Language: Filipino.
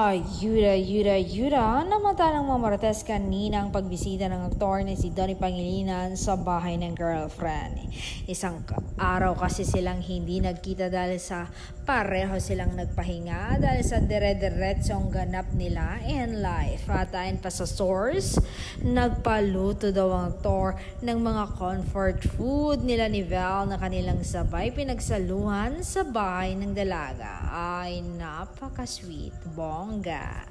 Ayuda, namata ng mga Marites kanina ang pagbisita ng aktor na si Donnie Pangilinan sa bahay ng girlfriend. Isang araw kasi silang hindi nagkita dahil sa pareho silang nagpahinga dahil sa dire-diretsong ganap nila in life. At ayon pa sa source, nagpaluto daw ang aktor ng mga comfort food nila ni Val na kanilang sabay pinagsaluhan sa bahay ng dalaga. Ay, napaka-sweet. Bongga.